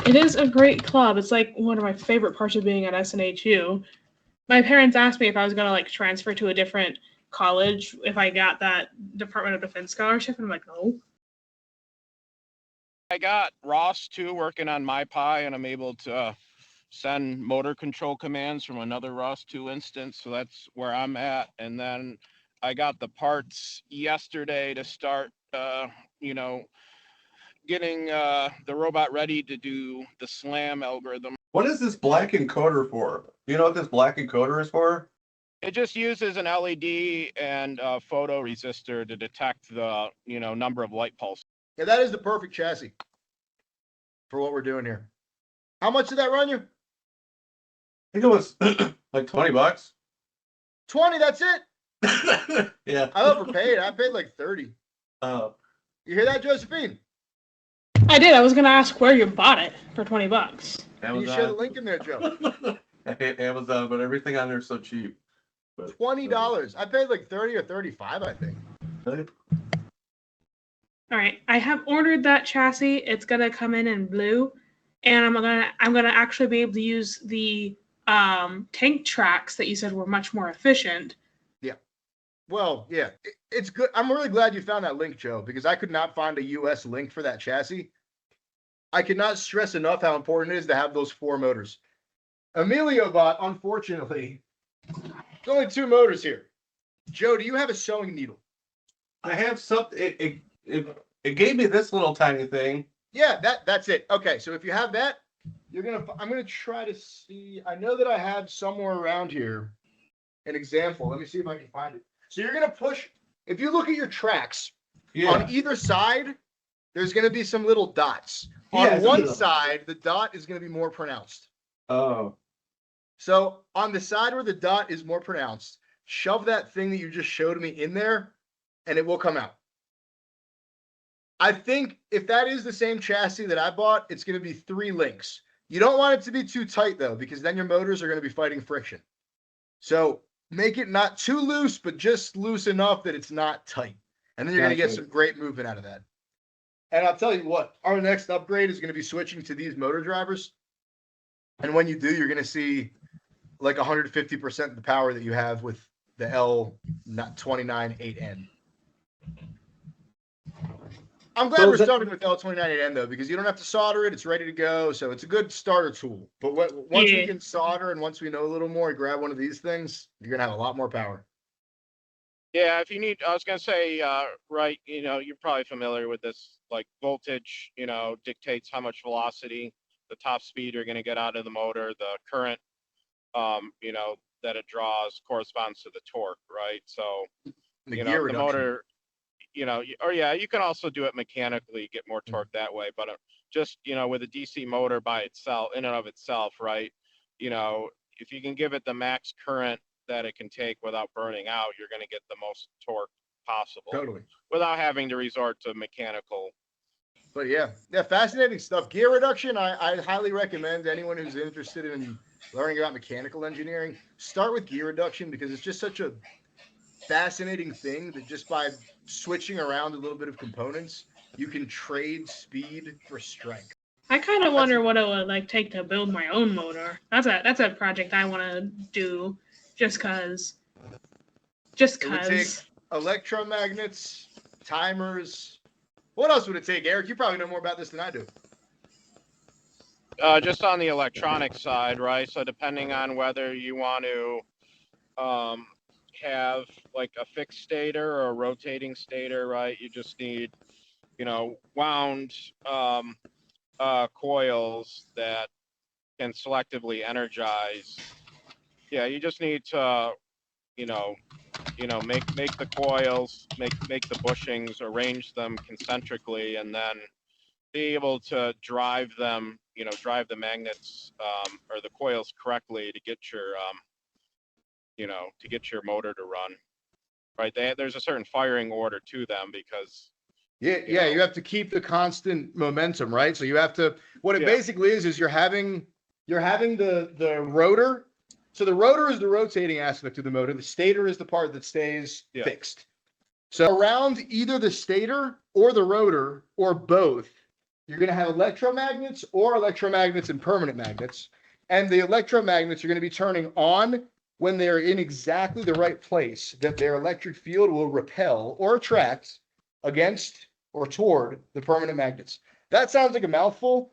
It is a great club. It's like one of my favorite parts of being at SNHU. My parents asked me if I was gonna like transfer to a different college if I got that Department of Defense scholarship, and I'm like, no. I got Ross too working on my Pi, and I'm able to send motor control commands from another Ross 2 instance. So that's where I'm at. And then I got the parts yesterday to start, you know, getting the robot ready to do the SLAM algorithm. What is this black encoder for? Do you know what this black encoder is for? It just uses an LED and a photo resistor to detect the, number of light pulses. Yeah, that is the perfect chassis for what we're doing here. How much did that run you? I think it was like $20. 20, that's it? Yeah. I overpaid. I paid like 30. Oh. You hear that, Josephine? I did. I was gonna ask where you bought it for $20. Can you share the link in there, Joe? I hate Amazon, but everything on there is so cheap. But, $20. I paid like 30 or 35, I think. All right, I have ordered that chassis. It's gonna come in blue, and I'm gonna actually be able to use the tank tracks that you said were much more efficient. Yeah. Well, yeah, it's good. I'm really glad you found that link, Joe, because I could not find a US link for that chassis. I cannot stress enough how important it is to have those 4 motors. EmilioBot, unfortunately, there's only 2 motors here. Joe, do you have a sewing needle? I have something. It gave me this little tiny thing. Yeah, that's it. Okay, so if you have that, I'm gonna try to see. I know that I have somewhere around here an example. Let me see if I can find it. So you're gonna push. If you look at your tracks, on either side, there's gonna be some little dots. On one side, the dot is gonna be more pronounced. Oh. So on the side where the dot is more pronounced, shove that thing that you just showed me in there, and it will come out. I think if that is the same chassis that I bought, it's going to be 3 links. You don't want it to be too tight, though, because then your motors are going to be fighting friction. So make it not too loose, but just loose enough that it's not tight. And then you're going to get some great movement out of that. And I'll tell you what, our next upgrade is going to be switching to these motor drivers. And when you do, you're going to see like 150% of the power that you have with the L298N. I'm glad we're starting with L298N though, because you don't have to solder it. It's ready to go. So it's a good starter tool. But once we can solder and once we know a little more, grab one of these things, you're going to have a lot more power. Yeah, if you need, I was going to say, right, you're probably familiar with this, like voltage, dictates how much velocity, the top speed you're going to get out of the motor, the current, that it draws corresponds to the torque, right? So, the motor, you can also do it mechanically, get more torque that way. But just, with a DC motor by itself, in and of itself, right? If you can give it the max current that it can take without burning out, you're going to get the most torque possible. Totally. Without having to resort to mechanical. But yeah, fascinating stuff. Gear reduction, I highly recommend anyone who's interested in learning about mechanical engineering, start with gear reduction because it's just such a fascinating thing that just by switching around a little bit of components, you can trade speed for strength. I kind of wonder what it would take to build my own motor. That's a project I want to do just cause. It would take electromagnets, timers. What else would it take, Eric? You probably know more about this than I do. Just on the electronic side, right? So depending on whether you want to have like a fixed stator or a rotating stator, right? You just need, wound coils that can selectively energize. Yeah, you just need to, make the coils, make the bushings, arrange them concentrically, and then be able to drive them, drive the magnets or the coils correctly to get your, to get your motor to run, right? There's a certain firing order to them because. You have to keep the constant momentum, right? So you have to. What it basically is you're having the rotor. So the rotor is the rotating aspect of the motor. The stator is the part that stays fixed. So around either the stator or the rotor or both, You're going to have electromagnets or electromagnets and permanent magnets. And the electromagnets are going to be turning on when they're in exactly the right place that their electric field will repel or attract against or toward the permanent magnets. That sounds like a mouthful,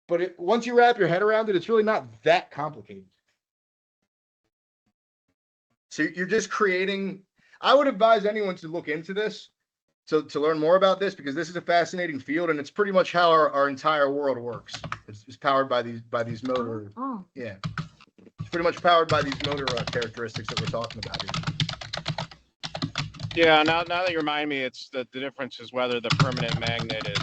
but once you wrap your head around it, it's really not that complicated. So you're just creating, I would advise anyone to look into this, to learn more about this, because this is a fascinating field, and it's pretty much how our entire world works. It's powered by these motor, yeah. It's pretty much powered by these motor characteristics that we're talking about here. Yeah, now that you remind me, it's the difference is whether the permanent magnet is,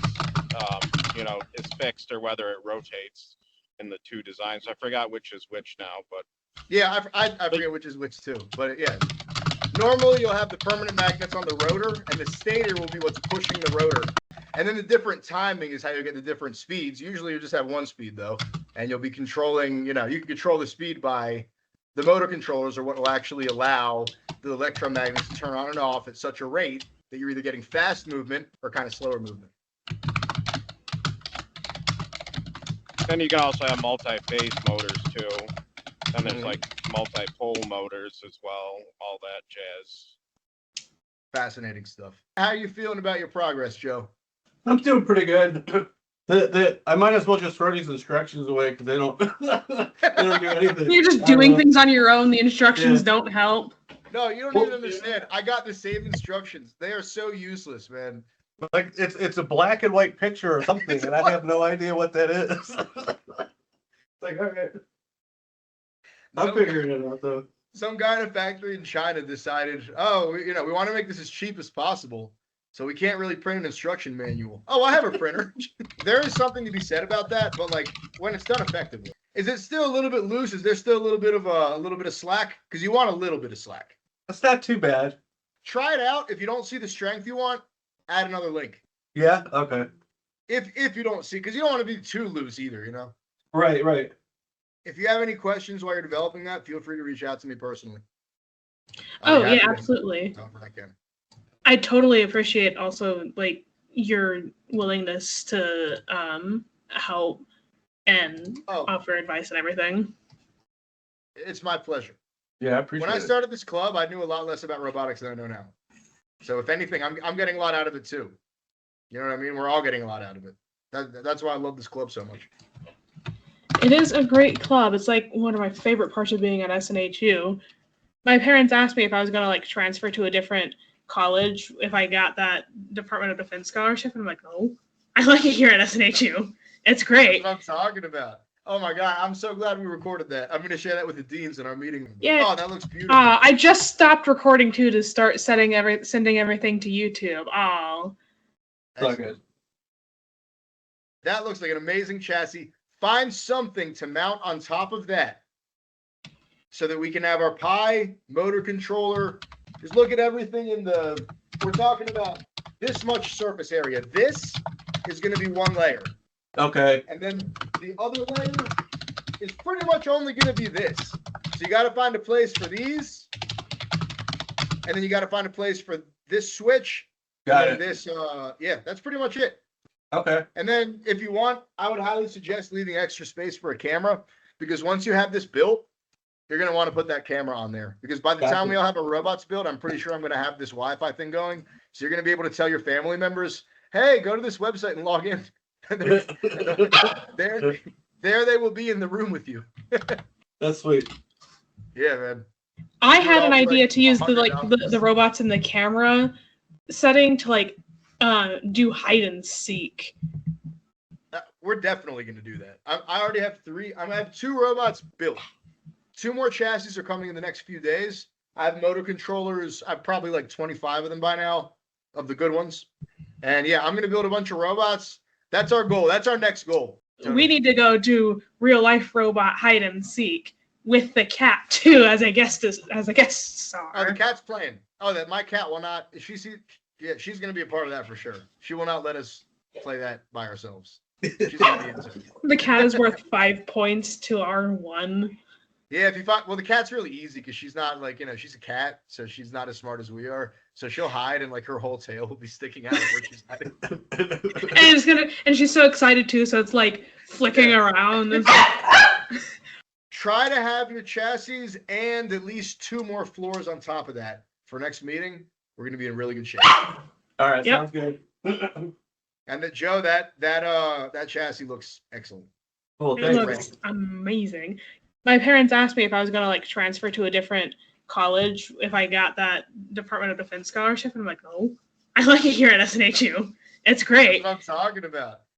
is fixed or whether it rotates in the two designs. I forgot which is which now, but. Yeah, I forget which is which too, but yeah. Normally you'll have the permanent magnets on the rotor, and the stator will be what's pushing the rotor. And then the different timing is how you get the different speeds. Usually you just have one speed though, and you'll be controlling, you can control the speed by the motor controllers, or what will actually allow the electromagnets to turn on and off at such a rate that you're either getting fast movement or kind of slower movement. Then you can also have multi-phase motors too. And there's like multi-pole motors as well, all that jazz. Fascinating stuff. How are you feeling about your progress, Joe? I'm doing pretty good. I might as well just throw these instructions away because they don't do anything. You're just doing things on your own. The instructions don't help. No, you don't even understand. I got the same instructions. They are so useless, man. Like it's a black and white picture or something, and I have no idea what that is. It's like, okay. I'm figuring it out though. Some guy in a factory in China decided, we want to make this as cheap as possible, so we can't really print an instruction manual. Oh, I have a printer. There is something to be said about that, but like when it's done effectively, is it still a little bit loose? Is there still a little bit of slack? Because you want a little bit of slack. That's not too bad. Try it out. If you don't see the strength you want, add another link. Yeah. Okay. If you don't see, because you don't want to be too loose either, Right. If you have any questions while you're developing that, feel free to reach out to me personally. Oh yeah, absolutely. I totally appreciate also like your willingness to help and offer advice and everything. It's my pleasure. Yeah, I appreciate it. When I started this club, I knew a lot less about robotics than I know now. So if anything, I'm getting a lot out of it too. You know what I mean? We're all getting a lot out of it. That's why I love this club so much. It is a great club. It's like one of my favorite parts of being at SNHU. My parents asked me if I was going to like transfer to a different college if I got that Department of Defense scholarship, and I'm like, no, I like it here at SNHU. It's great. That's what I'm talking about. Oh my God, I'm so glad we recorded that. I'm going to share that with the deans in our meeting. Yeah. Oh, that looks beautiful. I just stopped recording too to start sending everything to YouTube. Oh. So good. That looks like an amazing chassis. Find something to mount on top of that so that we can have our Pi motor controller. Just look at everything we're talking about this much surface area. This is going to be one layer. Okay. And then the other layer is pretty much only going to be this. So you got to find a place for these. And then you got to find a place for this switch. Got it. This, that's pretty much it. Okay. And then if you want, I would highly suggest leaving extra space for a camera, because once you have this built, you're going to want to put that camera on there, because by the time we all have our robots built, I'm pretty sure I'm going to have this Wi-Fi thing going. So you're going to be able to tell your family members, hey, go to this website and log in. there they will be in the room with you. That's sweet. Yeah, man. I had an idea to use the robots in the camera setting to do hide and seek. We're definitely going to do that. I already have three. I'm going to have 2 robots built. 2 more chassis are coming in the next few days. I have motor controllers. I have probably like 25 of them by now, of the good ones. And yeah, I'm going to build a bunch of robots. That's our goal. That's our next goal. We need to go do real life robot hide and seek with the cat too, as a guest star. Oh, the cat's playing. Oh, my cat will not. She's going to be a part of that for sure. She will not let us play that by ourselves. She's going to be into it. The cat is worth 5 points to our 1. Yeah, if you find, the cat's really easy because she's not she's a cat, so she's not as smart as we are. So she'll hide and like her whole tail will be sticking out of where she's hiding. And she's so excited too, so it's like flicking around. And Try to have your chassis and at least 2 more floors on top of that for next meeting. We're going to be in really good shape. All right, Yep. sounds good. And that Joe, that chassis looks excellent. Cool, it thanks. looks amazing. My parents asked me if I was gonna like transfer to a different college if I got that Department of Defense scholarship, and I'm like, no, I like it here at SNHU. It's That's great. what I'm talking about.